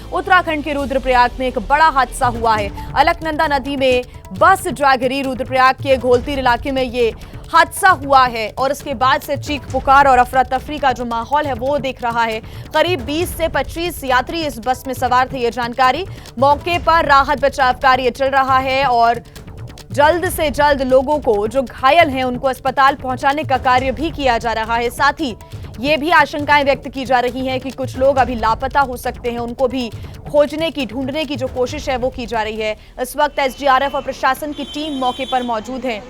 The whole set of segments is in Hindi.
उत्तराखंड के रुद्रप्रयाग में एक बड़ा हादसा हुआ है। अलकनंदा नदी में बस जा गिरी। रुद्रप्रयाग के घोलतीर इलाके में ये हादसा हुआ है और उसके बाद से चीख पुकार और अफरा तफरी का जो माहौल है वो दिख रहा है। करीब 20 से 25 यात्री इस बस में सवार थे, ये जानकारी। मौके पर राहत बचाव कार्य चल रहा है और जल्द से जल्द लोगों को जो घायल हैं उनको अस्पताल पहुंचाने का कार्य भी किया जा रहा है। साथ ही ये भी आशंकाएं व्यक्त की जा रही हैं कि कुछ लोग अभी लापता हो सकते हैं, उनको भी खोजने की, ढूंढने की जो कोशिश है वो की जा रही है। इस वक्त एसडीआरएफ और प्रशासन की टीम मौके पर मौजूद है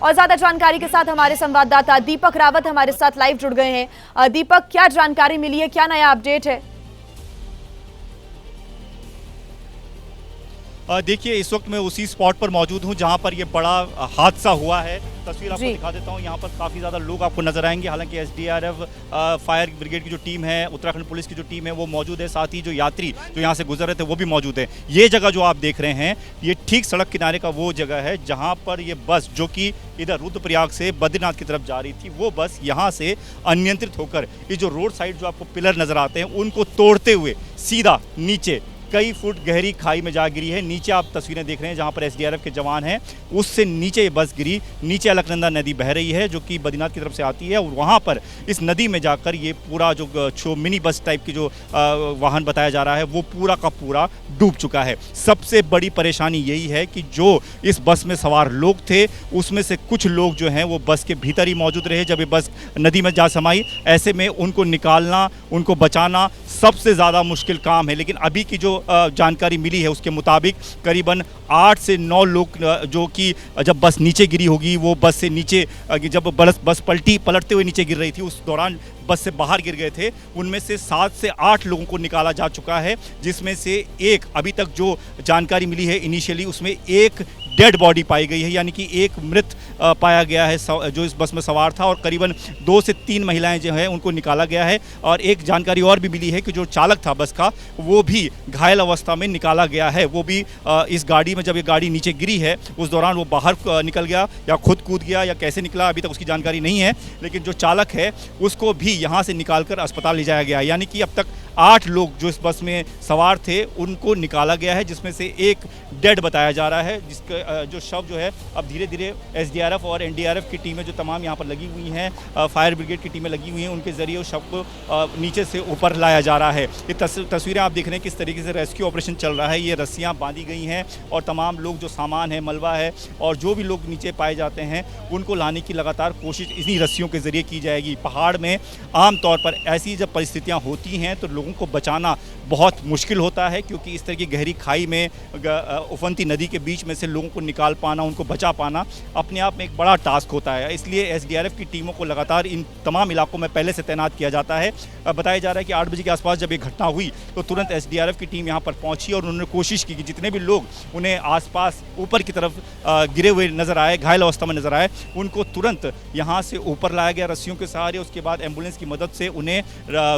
और ज्यादा जानकारी के साथ हमारे संवाददाता दीपक रावत हमारे साथ लाइव जुड़ गए हैं। दीपक, क्या जानकारी मिली है, क्या नया अपडेट है? देखिए, इस वक्त मैं उसी स्पॉट पर मौजूद हूं जहां पर यह बड़ा हादसा हुआ है। तस्वीर आपको दिखा देता हूं। यहाँ पर काफ़ी ज़्यादा लोग आपको नजर आएंगे। हालांकि एसडीआरएफ, फायर ब्रिगेड की जो टीम है, उत्तराखंड पुलिस की जो टीम है वो मौजूद है। साथ ही जो यात्री जो यहाँ से गुजर रहे थे वो भी मौजूद है। ये जगह जो आप देख रहे हैं ये ठीक सड़क किनारे का वो जगह है जहाँ पर ये बस जो कि इधर रुद्रप्रयाग से बद्रीनाथ की तरफ जा रही थी, वो बस यहाँ से अनियंत्रित होकर ये जो रोड साइड जो आपको पिलर नजर आते हैं उनको तोड़ते हुए सीधा नीचे कई फुट गहरी खाई में जा गिरी है। नीचे आप तस्वीरें देख रहे हैं जहां पर एसडीआरएफ के जवान हैं, उससे नीचे ये बस गिरी। नीचे अलकनंदा नदी बह रही है जो कि बद्रीनाथ की तरफ से आती है और वहां पर इस नदी में जाकर ये पूरा जो मिनी बस टाइप की जो वाहन बताया जा रहा है वो पूरा का पूरा डूब चुका है। सबसे बड़ी परेशानी यही है कि जो इस बस में सवार लोग थे उसमें से कुछ लोग जो हैं वो बस के भीतर ही मौजूद रहे जब ये बस नदी में जा समाई। ऐसे में उनको निकालना, उनको बचाना सबसे ज़्यादा मुश्किल काम है। लेकिन अभी की जो जानकारी मिली है उसके मुताबिक करीबन 8 से 9 लोग जो कि जब बस नीचे गिरी होगी, वो बस से नीचे जब बस पलटते हुए नीचे गिर रही थी उस दौरान बस से बाहर गिर गए थे। उनमें से 7 से 8 लोगों को निकाला जा चुका है, जिसमें से एक, अभी तक जो जानकारी मिली है इनिशियली, उसमें एक डेड बॉडी पाई गई है, यानी कि एक मृत पाया गया है जो इस बस में सवार था। और करीबन 2 से 3 महिलाएं जो हैं उनको निकाला गया है। और एक जानकारी और भी मिली है कि जो चालक था बस का वो भी घायल अवस्था में निकाला गया है। वो भी इस गाड़ी में, जब ये गाड़ी नीचे गिरी है उस दौरान वो बाहर निकल गया या खुद कूद गया या कैसे निकला अभी तक उसकी जानकारी नहीं है। लेकिन जो चालक है उसको भी यहाँ से निकालकर अस्पताल ले जाया गया है। यानी कि अब तक 8 लोग जो इस बस में सवार थे उनको निकाला गया है, जिसमें से एक डेड बताया जा रहा है, जिसका जो शव जो है अब धीरे धीरे एसडीआरएफ और एनडीआरएफ की टीमें जो तमाम यहाँ पर लगी हुई हैं, फायर ब्रिगेड की टीमें लगी हुई हैं, उनके ज़रिए उस शव को नीचे से ऊपर लाया जा रहा है। ये तस्वीरें आप देख रहे हैं किस तरीके से रेस्क्यू ऑपरेशन चल रहा है। ये रस्सियाँ बांधी गई हैं और तमाम लोग जो सामान है, मलबा है और जो भी लोग नीचे पाए जाते हैं उनको लाने की लगातार कोशिश इन्हीं रस्सियों के ज़रिए की जाएगी। पहाड़ में आमतौर पर ऐसी जब परिस्थितियाँ होती हैं तो लोगों को बचाना बहुत मुश्किल होता है, क्योंकि इस तरह की गहरी खाई में उफनती नदी के बीच में से लोगों को निकाल पाना, उनको बचा पाना अपने आप में एक बड़ा टास्क होता है। इसलिए एसडीआरएफ की टीमों को लगातार इन तमाम इलाकों में पहले से तैनात किया जाता है। बताया जा रहा है कि 8 बजे के आसपास जब ये घटना हुई तो तुरंत एसडीआरएफ की टीम यहाँ पर पहुंची और उन्होंने कोशिश की कि जितने भी लोग उन्हें आसपास ऊपर की तरफ गिरे हुए नजर आए, घायल अवस्था में नजर आए, उनको तुरंत यहाँ से ऊपर लाया गया रस्सियों के सहारे। उसके बाद एम्बुलेंस की मदद से उन्हें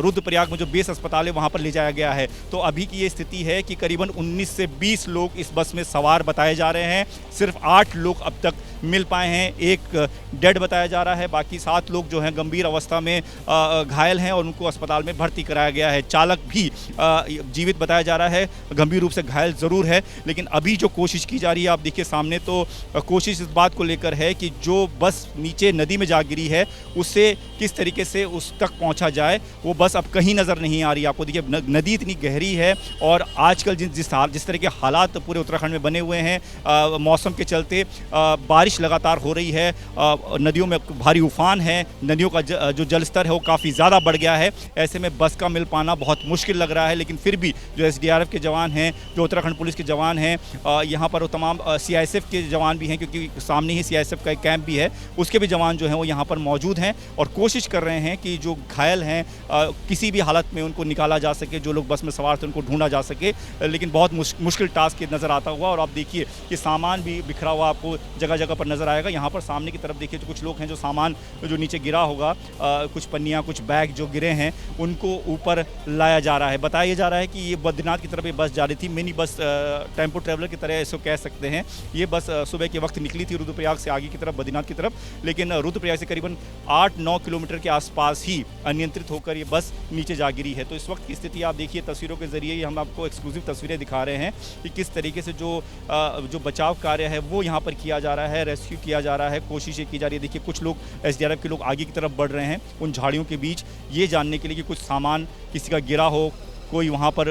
रुद्रप्रयाग में जो बेस अस्पताल है वहाँ पर ले जाया गया है। तो अभी की ये स्थिति है कि करीबन 19 से 20 लोग इस बस में सवार बताए जा रहे हैं। सिर्फ 8 लोग अब तक मिल पाए हैं, एक डेड बताया जा रहा है, बाकी 7 लोग जो हैं गंभीर अवस्था में घायल हैं और उनको अस्पताल में भर्ती कराया गया है। चालक भी जीवित बताया जा रहा है, गंभीर रूप से घायल ज़रूर है। लेकिन अभी जो कोशिश की जा रही है, आप देखिए सामने, तो कोशिश इस बात को लेकर है कि जो बस नीचे नदी में जा गिरी है उससे किस तरीके से उस तक पहुँचा जाए। वो बस अब कहीं नज़र नहीं आ रही। आपको देखिए नदी इतनी गहरी है और आजकल जिस तरह के हालात पूरे उत्तराखंड में बने हुए हैं मौसम के चलते, बारिश लगातार हो रही है, नदियों में भारी उफान है, नदियों का जो जलस्तर है वो काफ़ी ज़्यादा बढ़ गया है। ऐसे में बस का मिल पाना बहुत मुश्किल लग रहा है। लेकिन फिर भी जो एसडीआरएफ के जवान हैं, जो उत्तराखंड पुलिस के जवान हैं, यहाँ पर वो तमाम सीआईएसएफ के जवान भी हैं, क्योंकि सामने ही सीआईएसएफ का एक कैंप भी है, उसके भी जवान जो हैं वो यहाँ पर मौजूद हैं और कोशिश कर रहे हैं कि जो घायल हैं किसी भी हालत में उनको निकाला जा सके, जो लोग बस में सवार थे उनको ढूंढा जा सके। लेकिन बहुत मुश्किल टास्क नज़र आता हुआ। और आप देखिए कि सामान भी बिखरा हुआ आपको जगह जगह पर नज़र आएगा। यहाँ पर सामने की तरफ देखिए तो कुछ लोग हैं जो सामान जो नीचे गिरा होगा, कुछ पन्नियाँ, कुछ बैग जो गिरे हैं उनको ऊपर लाया जा रहा है। बताया जा रहा है कि ये बद्रीनाथ की तरफ ये बस जा रही थी, मिनी बस, टेम्पो ट्रेवलर की तरह इसको कह सकते हैं। ये बस सुबह के वक्त निकली थी रुद्रप्रयाग से आगे की तरफ, बद्रीनाथ की तरफ, लेकिन रुद्रप्रयाग से करीबन 8-9 किलोमीटर के आसपास ही अनियंत्रित होकर ये बस नीचे जा गिरी है। तो इस वक्त की स्थिति आप देखिए तस्वीरों के जरिए ही हम आपको एक्सक्लूसिव तस्वीरें दिखा रहे हैं कि किस तरीके से जो बचाव कार्य है वो यहाँ पर किया जा रहा है, रेस्क्यू किया जा रहा है, कोशिशें की जा रही है। देखिए कुछ लोग एसडीआरएफ के लोग आगे की तरफ बढ़ रहे हैं उन झाड़ियों के बीच, ये जानने के लिए कि कुछ सामान किसी का गिरा हो, कोई वहाँ पर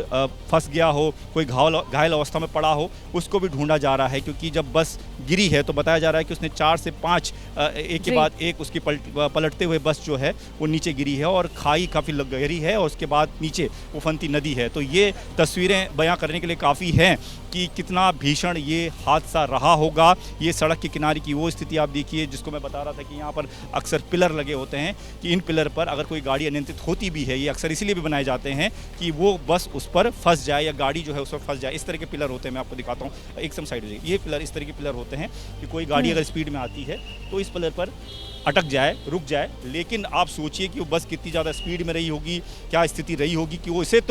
फंस गया हो, कोई घायल अवस्था में पड़ा हो, उसको भी ढूंढा जा रहा है। क्योंकि जब बस गिरी है तो बताया जा रहा है कि उसने 4 से 5 एक के बाद एक उसकी पलटते हुए बस जो है वो नीचे गिरी है और खाई काफ़ी गहरी है और उसके बाद नीचे उफनती नदी है। तो ये तस्वीरें बयां करने के लिए काफ़ी हैं कि कितना भीषण ये हादसा रहा होगा। ये सड़क के किनारे की वो स्थिति आप देखिए जिसको मैं बता रहा था कि यहाँ पर अक्सर पिलर लगे होते हैं कि इन पिलर पर अगर कोई गाड़ी अनियंत्रित होती भी है, ये अक्सर इसीलिए भी बनाए जाते हैं कि वो बस उस पर फंस जाए या गाड़ी जो है उस पर फंस जाए। इस तरह के पिलर होते हैं, मैं आपको दिखाता हूँ, एक साइड हो ये पिलर, इस तरह के पिलर होते हैं कि कोई गाड़ी अगर स्पीड में आती है तो इस पिलर पर अटक जाए, रुक जाए। लेकिन आप सोचिए कि वो बस कितनी ज़्यादा स्पीड में रही होगी, क्या स्थिति रही होगी कि वो इसे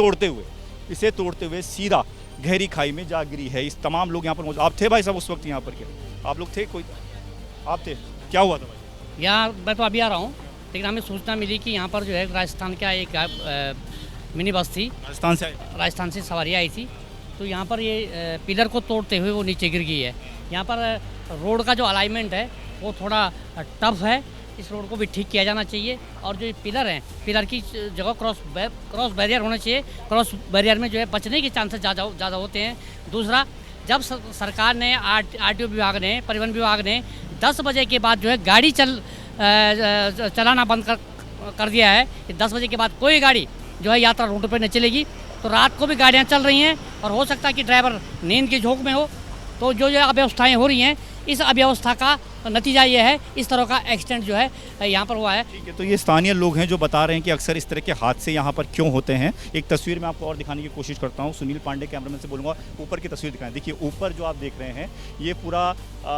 तोड़ते हुए सीधा गहरी खाई में जा गिरी है। इस तमाम लोग यहाँ पर मौजूद। आप थे भाई साहब उस वक्त यहाँ पर? क्या आप लोग थे? कोई आप थे? क्या हुआ था भाई? यहाँ मैं तो अभी आ रहा हूँ, लेकिन हमें सूचना मिली कि यहाँ पर जो है राजस्थान का एक मिनी बस थी, राजस्थान से सवारी आई थी, तो यहाँ पर ये पिलर को तोड़ते हुए वो नीचे गिर गई है। यहाँ पर रोड का जो अलाइनमेंट है वो थोड़ा टफ है, इस रोड को भी ठीक किया जाना चाहिए। और जो ये पिलर हैं, पिलर की जगह क्रॉस बैरियर होना चाहिए। क्रॉस बैरियर में जो है बचने के चांसेस ज़्यादा होते हैं। दूसरा, जब सरकार ने आरटीओ विभाग ने, परिवहन विभाग ने 10 बजे के बाद जो है गाड़ी चलाना बंद कर दिया है कि 10 बजे के बाद कोई गाड़ी जो है यात्रा रूट पर नहीं चलेगी। तो रात को भी गाड़ियाँ चल रही हैं और हो सकता है कि ड्राइवर नींद की झोंक में हो। तो जो अव्यवस्थाएँ हो रही हैं, इस अव्यवस्था का नतीजा ये है, इस तरह का एक्सीडेंट जो है यहाँ पर हुआ है। ठीक है, तो ये स्थानीय लोग हैं जो बता रहे हैं कि अक्सर इस तरह के हादसे यहाँ पर क्यों होते हैं। एक तस्वीर में आपको और दिखाने की कोशिश करता हूँ। सुनील पांडे कैमरामैन से बोलूँगा ऊपर की तस्वीर दिखाएं। देखिए ऊपर जो आप देख रहे हैं ये पूरा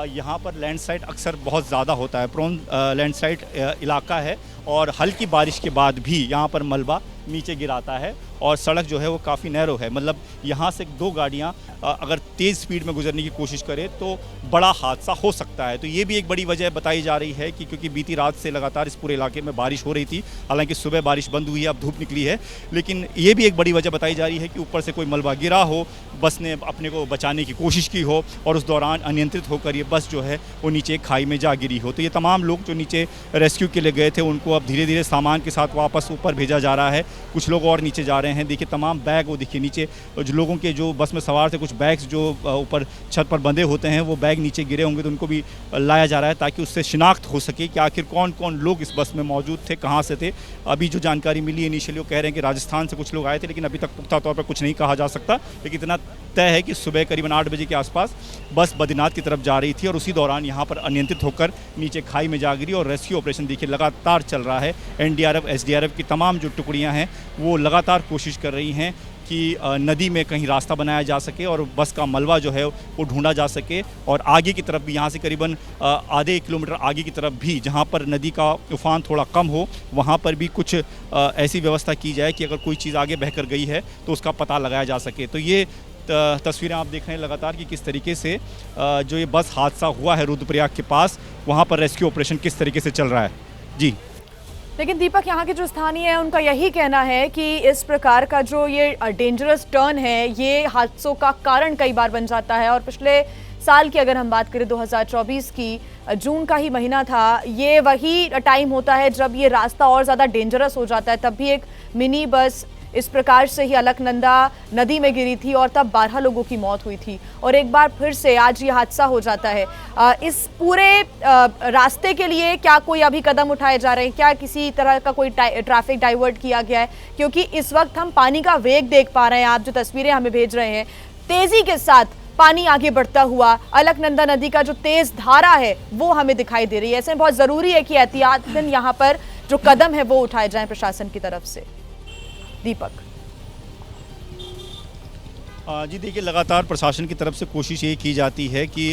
यहाँ पर लैंडस्लाइड अक्सर बहुत ज़्यादा होता है, प्रोन लैंडस्लाइड इलाका है और हल्की बारिश के बाद भी यहाँ पर मलबा नीचे गिराता है और सड़क जो है वो काफ़ी नैरो है। मतलब यहाँ से 2 गाड़ियाँ अगर तेज़ स्पीड में गुजरने की कोशिश करें तो बड़ा हादसा हो सकता है। तो ये भी एक बड़ी वजह बताई जा रही है कि क्योंकि बीती रात से लगातार इस पूरे इलाके में बारिश हो रही थी। हालांकि सुबह बारिश बंद हुई है, अब धूप निकली है, लेकिन ये भी एक बड़ी वजह बताई जा रही है कि ऊपर से कोई मलबा गिरा हो, बस ने अपने को बचाने की कोशिश की हो और उस दौरान अनियंत्रित होकर ये बस जो है वो नीचे खाई में जा गिरी हो। तो ये तमाम लोग जो नीचे रेस्क्यू के लिए गए थे उनको अब धीरे धीरे सामान के साथ वापस ऊपर भेजा जा रहा है। कुछ लोग और नीचे जा रहे हैं। देखिए तमाम बैग, वो देखिए नीचे जो लोगों के जो बस में सवार थे, कुछ बैग्स जो ऊपर छत पर बंधे होते हैं वो बैग नीचे गिरे होंगे तो उनको भी लाया जा रहा है ताकि उससे शिनाख्त हो सके कि आखिर कौन कौन लोग इस बस में मौजूद थे, कहाँ से थे। अभी जो जानकारी मिली इनिशियली वो कह रहे हैं कि राजस्थान से कुछ लोग आए थे, लेकिन अभी तक पुख्ता तौर पर कुछ नहीं कहा जा सकता। लेकिन इतना तय है कि सुबह करीबन 8 बजे के आसपास बस बद्रीनाथ की तरफ जा रही थी और उसी दौरान यहाँ पर अनियंत्रित होकर नीचे खाई में जा गिरी और रेस्क्यू ऑपरेशन देखिए लगातार चल रहा है। एनडीआरएफ, एसडीआरएफ की तमाम जो टुकड़ियाँ हैं वो लगातार कोशिश कर रही हैं कि नदी में कहीं रास्ता बनाया जा सके और बस का मलबा जो है वो ढूंढा जा सके। और आगे की तरफ भी यहाँ से करीबन आधे किलोमीटर आगे की तरफ भी जहाँ पर नदी का उफान थोड़ा कम हो वहाँ पर भी कुछ ऐसी व्यवस्था की जाए कि अगर कोई चीज़ आगे बहकर गई है तो उसका पता लगाया जा सके। तो ये तस्वीरें आप देख रहे हैं लगातार कि किस तरीके से जो ये बस हादसा हुआ है रुद्रप्रयाग के पास, वहाँ पर रेस्क्यू ऑपरेशन किस तरीके से चल रहा है। जी लेकिन दीपक, यहाँ के जो स्थानीय है उनका यही कहना है कि इस प्रकार का जो ये डेंजरस टर्न है ये हादसों का कारण कई बार बन जाता है। और पिछले साल की अगर हम बात करें 2024 की, जून का ही महीना था, ये वही टाइम होता है जब ये रास्ता और ज़्यादा डेंजरस हो जाता है। तब भी एक मिनी बस इस प्रकार से ही अलकनंदा नदी में गिरी थी और तब 12 लोगों की मौत हुई थी। और एक बार फिर से आज ये हादसा हो जाता है। इस पूरे रास्ते के लिए क्या कोई अभी कदम उठाए जा रहे हैं? क्या किसी तरह का कोई ट्रैफिक डाइवर्ट किया गया है? क्योंकि इस वक्त हम पानी का वेग देख पा रहे हैं, आप जो तस्वीरें हमें भेज रहे हैं, तेजी के साथ पानी आगे बढ़ता हुआ अलकनंदा नदी का जो तेज धारा है वो हमें दिखाई दे रही है। ऐसे में बहुत जरूरी है कि एहतियातन यहाँ पर जो कदम है वो उठाए जाएं प्रशासन की तरफ से। दीपक। जी देखिए, लगातार प्रशासन की तरफ से कोशिश ये की जाती है कि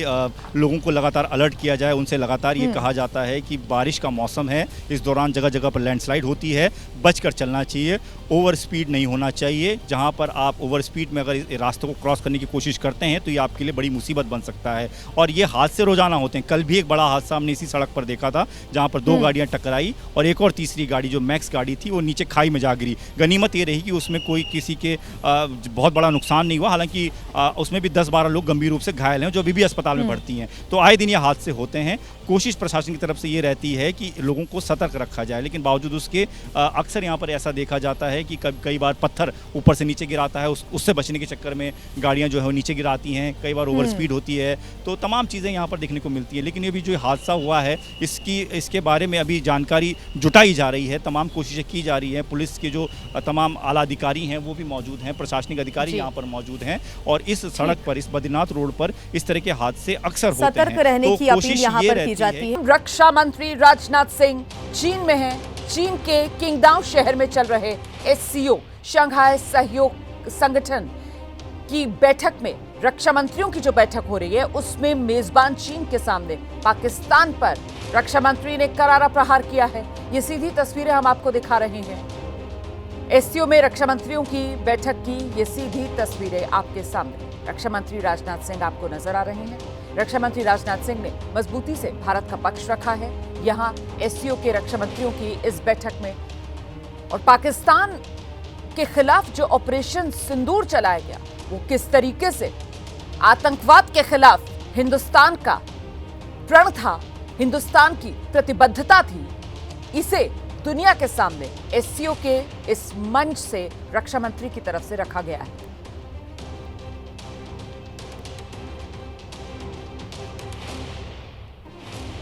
लोगों को लगातार अलर्ट किया जाए। उनसे लगातार ये कहा जाता है कि बारिश का मौसम है, इस दौरान जगह जगह पर लैंडस्लाइड होती है, बचकर चलना चाहिए, ओवर स्पीड नहीं होना चाहिए। जहां पर आप ओवर स्पीड में अगर इस रास्ते को क्रॉस करने की कोशिश करते हैं तो ये आपके लिए बड़ी मुसीबत बन सकता है। और ये हादसे रोजाना होते हैं। कल भी एक बड़ा हादसा हमने इसी सड़क पर देखा था, जहाँ पर 2 गाड़ियाँ टकराई और एक और तीसरी गाड़ी जो मैक्स गाड़ी थी वो नीचे खाई में जा गिरी। गनीमत ये रही कि उसमें कोई किसी के बहुत बड़ा नुकसान नहीं हुआ, हालांकि उसमें भी 10-12 लोग गंभीर रूप से घायल हैं जो अभी भी अस्पताल में भर्ती हैं। तो आए दिन ये हादसे होते हैं। कोशिश प्रशासन की तरफ से ये रहती है कि लोगों को सतर्क रखा जाए, लेकिन बावजूद उसके अक्सर यहाँ पर ऐसा देखा जाता है कि कई बार पत्थर ऊपर से नीचे गिराता है, उससे बचने के चक्कर में गाड़ियाँ जो है वो नीचे गिराती हैं, कई बार ओवर स्पीड होती है। तो तमाम चीज़ें यहाँ पर देखने को मिलती है। लेकिन ये भी जो हादसा हुआ है इसके बारे में अभी जानकारी जुटाई जा रही है, तमाम कोशिशें की जा रही हैं। पुलिस के जो तमाम आला अधिकारी हैं वो भी मौजूद हैं, प्रशासनिक अधिकारी यहाँ पर मौजूद हैं और इस सड़क पर, इस बद्रीनाथ रोड पर इस तरह के हादसे अक्सर होते हैं। सतर्क रहने की अपील यहाँ पर की जाती है। रक्षा मंत्री राजनाथ सिंह चीन में हैं। चीन के किंगडाओ शहर में चल रहे SCO शंघाई सहयोग संगठन की बैठक में, रक्षा मंत्रियों की जो बैठक हो रही है उसमें मेजबान चीन के सामने पाकिस्तान पर रक्षा मंत्री ने करारा प्रहार किया है। ये सीधी तस्वीरें हम आपको दिखा रहे हैं। SCO में रक्षा मंत्रियों की बैठक की ये सीधी तस्वीरें आपके सामने। रक्षा मंत्री राजनाथ सिंह आपको नजर आ रहे हैं। रक्षा मंत्री राजनाथ सिंह ने मजबूती से भारत का पक्ष रखा है यहां SCO के रक्षा मंत्रियों की इस बैठक में। और पाकिस्तान के खिलाफ जो ऑपरेशन सिंदूर चलाया गया वो किस तरीके से आतंकवाद के खिलाफ हिंदुस्तान का प्रण था, हिंदुस्तान की प्रतिबद्धता थी, इसे दुनिया के सामने SCO के इस मंच से रक्षा मंत्री की तरफ से रखा गया है।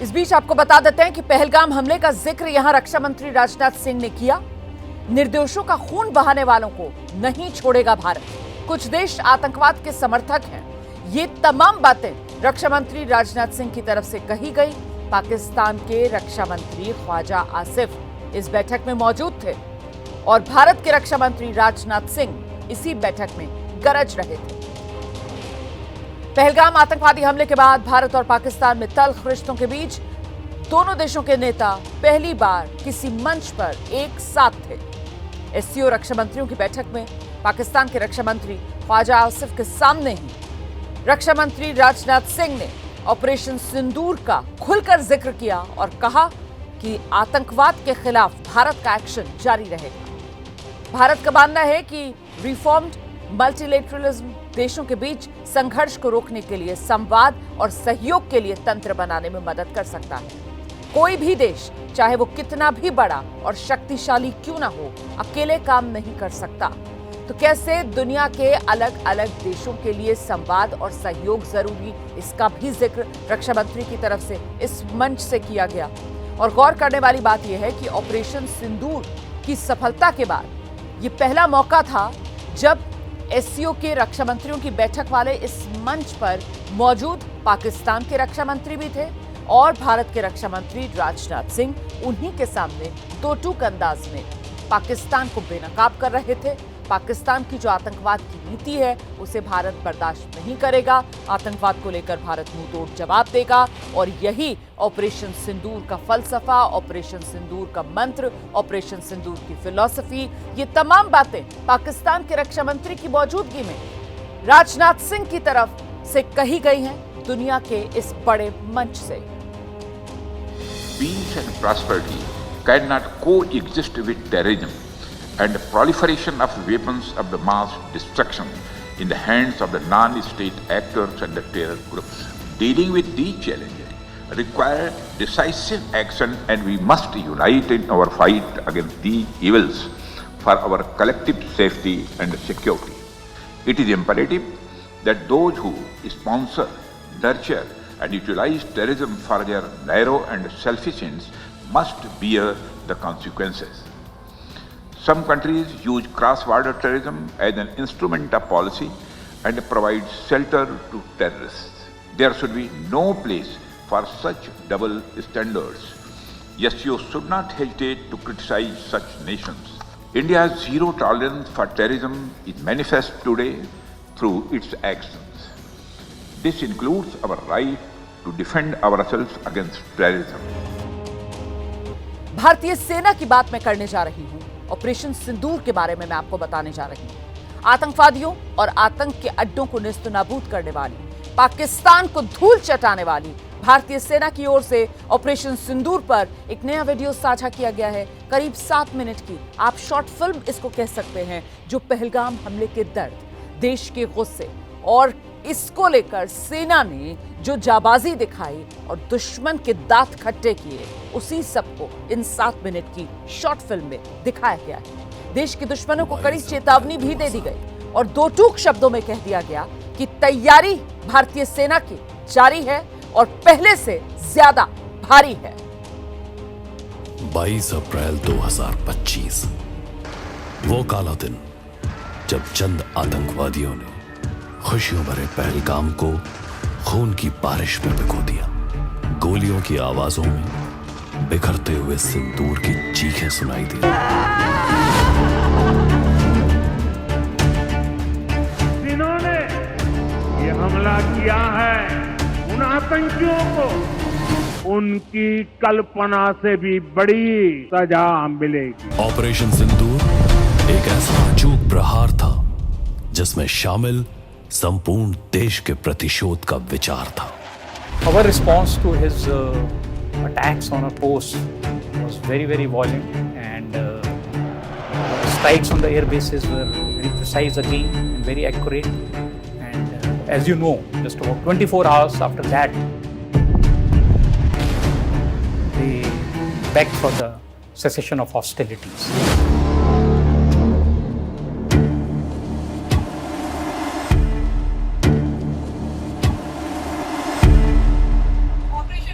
इस बीच आपको बता देते हैं कि पहलगाम हमले का जिक्र यहां रक्षा मंत्री राजनाथ सिंह ने किया। निर्दोषों का खून बहाने वालों को नहीं छोड़ेगा भारत। कुछ देश आतंकवाद के समर्थक हैं। ये तमाम बातें रक्षा मंत्री राजनाथ सिंह की तरफ से कही गई। पाकिस्तान के रक्षा मंत्री ख्वाजा आसिफ इस बैठक में मौजूद थे और भारत के रक्षा मंत्री राजनाथ सिंह इसी बैठक में गरज रहे थे। पहलगाम आतंकवादी हमले के बाद भारत और पाकिस्तान में तल्ख रिश्तों के बीच दोनों देशों के नेता पहली बार किसी मंच पर एक साथ थे। SCO रक्षा मंत्रियों की बैठक में पाकिस्तान के रक्षा मंत्री ख्वाजा आसिफ के सामने ही रक्षा मंत्री राजनाथ सिंह ने ऑपरेशन सिंदूर का खुलकर जिक्र किया और कहा कि आतंकवाद के खिलाफ भारत का एक्शन जारी रहेगा। भारत का मानना है कि रिफॉर्म्ड मल्टीलेटरलिज्म देशों के बीच संघर्ष को रोकने के लिए, संवाद और सहयोग के लिए तंत्र बनाने में मदद कर सकता है। कोई भी देश, चाहे वो कितना भी बड़ा और शक्तिशाली क्यों ना हो, अकेले काम नहीं कर सकता। तो कैसे दुनिया के अलग अलग देशों के लिए संवाद और सहयोग जरूरी, इसका भी जिक्र रक्षा मंत्री की तरफ से इस मंच से किया गया। और गौर करने वाली बात यह है कि ऑपरेशन सिंदूर की सफलता के बाद ये पहला मौका था जब SCO के रक्षा मंत्रियों की बैठक वाले इस मंच पर मौजूद पाकिस्तान के रक्षा मंत्री भी थे और भारत के रक्षा मंत्री राजनाथ सिंह उन्हीं के सामने दो टूक अंदाज में पाकिस्तान को बेनकाब कर रहे थे। पाकिस्तान की जो आतंकवाद की नीति है उसे भारत बर्दाश्त नहीं करेगा। आतंकवाद को लेकर भारत मुंह तोड़ जवाब देगा और यही ऑपरेशन सिंदूर का फलसफा, ऑपरेशन सिंदूर का मंत्र, ऑपरेशन सिंदूर की फिलॉसफी, ये तमाम बातें पाकिस्तान के रक्षा मंत्री की मौजूदगी में राजनाथ सिंह की तरफ से कही गई हैं दुनिया के इस बड़े मंच से। Peace and prosperity cannot coexist with terrorism and the proliferation of weapons of the mass destruction in the hands of the non-state actors and the terror groups. Dealing with these challenges require decisive action, and we must unite in our fight against these evils for our collective safety and security. It is imperative that those who sponsor, nurture and utilize terrorism for their narrow and selfish ends must bear the consequences. Some countries use cross-border terrorism as an instrument of policy and provide shelter to terrorists. There should be no place for such double standards. SCO should not hesitate to criticize such nations. India's zero tolerance for terrorism is manifest today through its actions. This includes our right to defend ourselves against terrorism. भारतीय सेना की बात मैं करने जा रही हूं। ऑपरेशन सिंदूर के बारे में मैं आपको बताने जा रही हूं। आतंकवादियों और आतंक के अड्डों को नेस्तनाबूद करने वाली, पाकिस्तान को धूल चटाने वाली भारतीय सेना की ओर से ऑपरेशन सिंदूर पर एक नया वीडियो साझा किया गया है। करीब 7 मिनट की आप शॉर्ट फिल्म इसको कह सकते हैं, जो पहलगाम हमले के दर्द, देश के गुस्से और इसको लेकर सेना ने जो जाबाजी दिखाई और दुश्मन के दांत खट्टे किए, उसी सबको इन 7 मिनट की शॉर्ट फिल्म में दिखाया गया है। देश के दुश्मनों को कड़ी चेतावनी भी दे दी गई और दो टूक शब्दों में कह दिया गया कि तैयारी भारतीय सेना की जारी है और पहले से ज्यादा भारी है। 22 अप्रैल 2025 वो काला दिन जब चंद आतंकवादियों ने खुशियों भरे पहलगाम को खून की बारिश में भिगो दिया। गोलियों की आवाजों में बिखरते हुए सिंदूर की चीखें सुनाई दी। जिन्होंने ये हमला किया है, उन आतंकियों को उनकी कल्पना से भी बड़ी सजा मिलेगी। ऑपरेशन सिंदूर एक ऐसा अचूक प्रहार था जिसमें शामिल संपूर्ण देश के प्रतिशोध का विचार था। Our response to his attacks on our post was very violent, and strikes on the air bases were very precise again and very accurate. And as you know, just about 24 hours after that, they begged for the cessation of hostilities.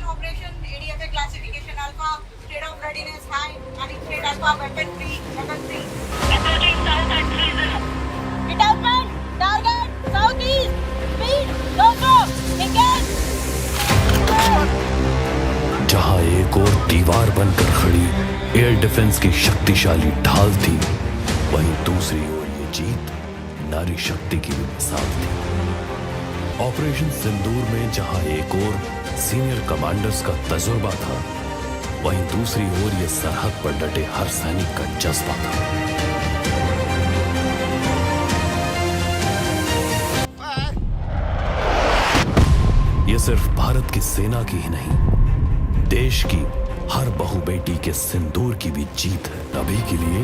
Operation ADFA classification alpha, state of readiness high, and state alpha weapon free. Approaching south at 30. Detachment, target, southeast, speed, loco, engage. जहां एक और दीवार बनकर खड़ी एयर डिफेंस की शक्तिशाली ढाल थी, वहीं दूसरी ओर ये जीत नारी शक्ति की भी मिसाल थी। ऑपरेशन सिंदूर में जहां एक और सीनियर कमांडर्स का तजुर्बा था, वहीं दूसरी ओर ये सरहद पर डटे हर सैनिक का जज्बा था। ये सिर्फ भारत की सेना की ही नहीं, देश की हर बहु बेटी के सिंदूर की भी जीत है। अभी के लिए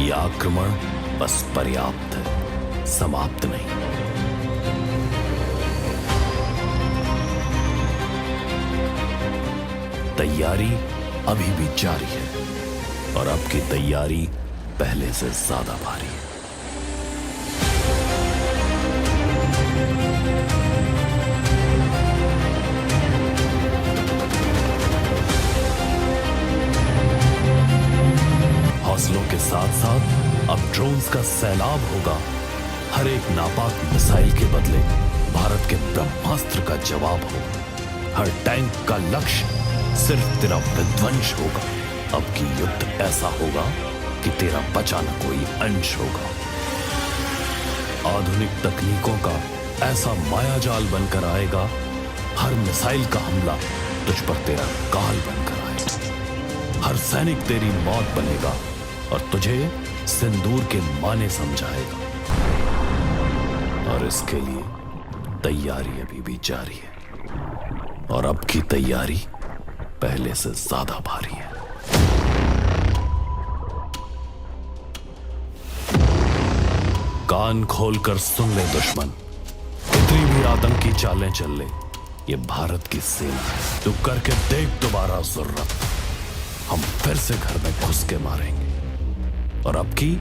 ये आक्रमण बस पर्याप्त है, समाप्त नहीं। तैयारी अभी भी जारी है और अब की तैयारी पहले से ज्यादा भारी है। हौसलों के साथ साथ अब ड्रोन्स का सैलाब होगा। हर एक नापाक मिसाइल के बदले भारत के ब्रह्मास्त्र का जवाब हो। हर टैंक का लक्ष्य सिर्फ तेरा विध्वंस होगा। अब की युद्ध ऐसा होगा कि तेरा बचा न कोई अंश होगा। आधुनिक तकनीकों का ऐसा मायाजाल बनकर आएगा, हर मिसाइल का हमला तुझ पर तेरा काल बनकर आएगा। हर सैनिक तेरी मौत बनेगा और तुझे सिंदूर के माने समझाएगा। और इसके लिए तैयारी अभी भी जारी है और अब की तैयारी पहले से ज्यादा भारी है। कान खोलकर सुन ले दुश्मन, कितनी भी आतंकी चालें चल ले, ये भारत की सेना है। तू करके देख दोबारा जरूरत, हम फिर से घर में घुस के मारेंगे और अब की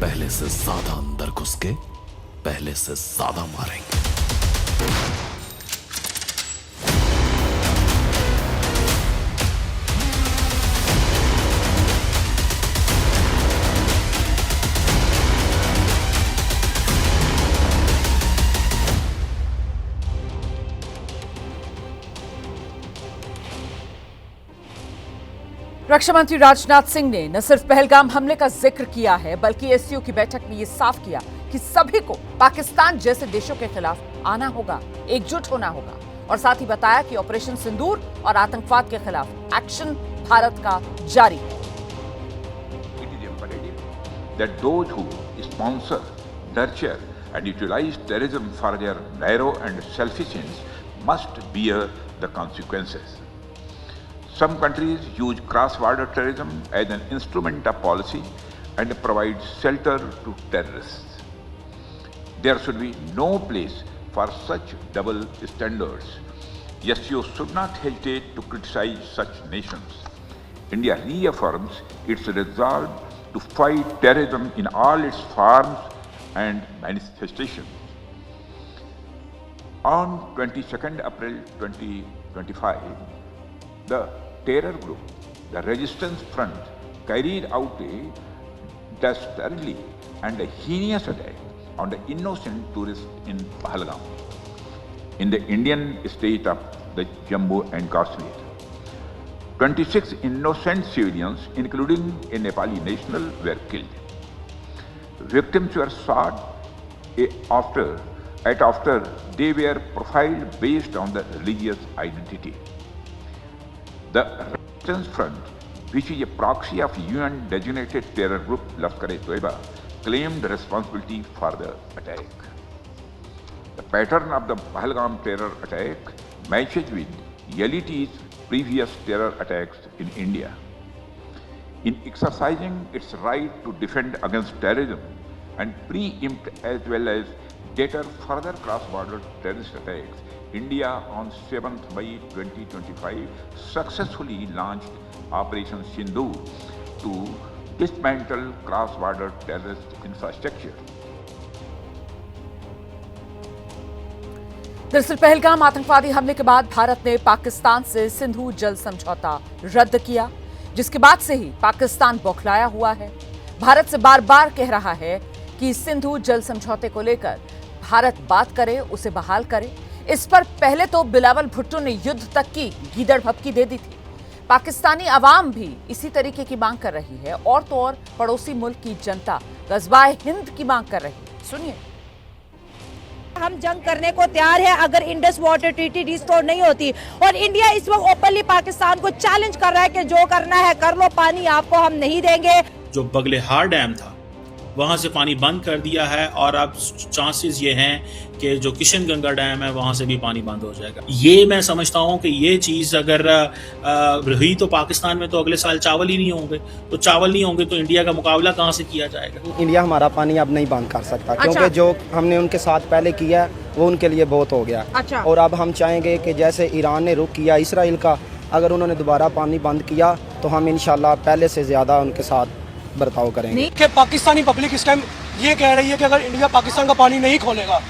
पहले से ज्यादा अंदर घुस के पहले से ज्यादा मारेंगे। रक्षा मंत्री राजनाथ सिंह ने न सिर्फ पहलगाम हमले का जिक्र किया है, बल्कि एससीओ की बैठक में यह साफ किया कि सभी को पाकिस्तान जैसे देशों के खिलाफ आना होगा, एकजुट होना होगा। और साथ ही बताया कि ऑपरेशन सिंदूर और आतंकवाद के खिलाफ एक्शन भारत का जारी है। It is imperative that those who sponsor, nurture and utilize terrorism for their narrow and selfish ends must bear the consequences. Some countries use cross-border terrorism as an instrument of policy and provide shelter to terrorists. There should be no place for such double standards. Yes, you should not hesitate to criticize such nations. India reaffirms its resolve to fight terrorism in all its forms and manifestations. On 22nd April 2025, the terror group, the Resistance Front, carried out a dastardly and a heinous attack on the innocent tourists in Pahalgam, in the Indian state of the Jammu and Kashmir. 26 innocent civilians, including a Nepali national, were killed. Victims were shot after they were profiled based on the religious identity. The Resistance Front, which is a proxy of UN-designated terror group Lashkar-e-Toiba, claimed responsibility for the attack. The pattern of the Pahalgam terror attack matches with LET's previous terror attacks in India. In exercising its right to defend against terrorism and preempt as well as deter further cross-border terrorist attacks, India on 7th May 2025 successfully launched Operation Sindoor to dismantle cross-border terrorist infrastructure. दरअसल पहलगाम आतंकवादी हमले के बाद भारत ने पाकिस्तान से सिंधु जल समझौता रद्द किया, जिसके बाद से ही पाकिस्तान बौखलाया हुआ है। भारत से बार बार कह रहा है कि सिंधु जल समझौते को लेकर भारत बात करे, उसे बहाल करे। इस पर पहले तो बिलावल भुट्टो ने युद्ध तक की गीदड़ भपकी दे दी थी। पाकिस्तानी अवाम भी इसी तरीके की मांग कर रही है और तो और पड़ोसी मुल्क की जनता गज़वाए हिंद की मांग कर रही है। सुनिए। हम जंग करने को तैयार है अगर इंडस वाटर ट्रीटी रिस्टोर नहीं होती। और इंडिया इस वक्त ओपनली पाकिस्तान को चैलेंज कर रहा है कि जो करना है कर लो, पानी आपको हम नहीं देंगे। जो बगलेहार डैम था वहां से पानी बंद कर दिया है और अब चांसेस ये हैं कि जो किशनगंगा डैम है वहां से भी पानी बंद हो जाएगा। ये मैं समझता हूं कि ये चीज़ अगर रही तो पाकिस्तान में तो अगले साल चावल ही नहीं होंगे, तो चावल नहीं होंगे तो इंडिया का मुकाबला कहां से किया जाएगा। इंडिया हमारा पानी अब नहीं बंद कर सकता। क्योंकि जो हमने उनके साथ पहले किया वो उनके लिए बहुत हो गया। और अब हम चाहेंगे कि जैसे ईरान ने रुख किया इसराइल का, अगर उन्होंने दोबारा पानी बंद किया तो हम इंशाल्लाह पहले से ज़्यादा उनके साथ बर्ताव करेंगे। कि पाकिस्तानी पब्लिक इस टाइम ये कह रही है कि अगर इंडिया पाकिस्तान का पानी नहीं खोलेगा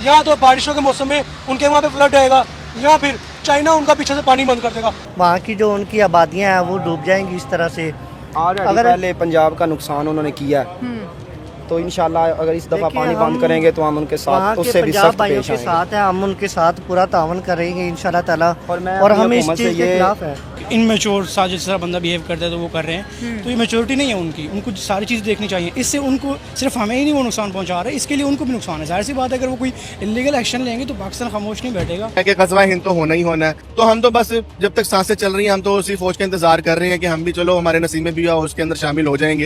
या तो बारिशों के मौसम में उनके वहाँ पे फ्लड आएगा या फिर चाइना उनका पीछे से पानी बंद कर देगा। वहाँ की जो उनकी आबादियाँ हैं वो डूब जाएंगी इस तरह से। अगर पहले पंजाब का नुकसान उन्होंने किया तो इंशाल्लाह अगर इस दफ़ा पानी बंद करेंगे तो हम उनके साथ उससे भी सख्त पेश आएंगे। साथ हैं, हम उनके साथ पूरा तावन करेंगे इंशाल्लाह ताला। और हम इस चीज़ के खिलाफ है। इनमेच्योर सा जिस तरह बंदा बिहेव करता है तो वो कर रहे हैं, तो ये मैच्योरिटी नहीं है उनकी। उनको सारी चीज़ देखनी चाहिए। इससे उनको सिर्फ हमें ही नहीं वो नुकसान पहुंचा रहे, इसके लिए उनको भी नुकसान है। जाहिर सी बात है अगर वो कोई इलीगल एक्शन लेंगे तो पाकिस्तान खामोश नहीं बैठेगा। ग़ज़वा हिंद तो होना ही होना है। तो हम तो बस जब तक सांसें चल रही हैं हम तो उसी फौज का इंतजार कर रहे हैं कि हम भी चलो हमारे नसीब में भी उसके अंदर शामिल हो जाएंगे।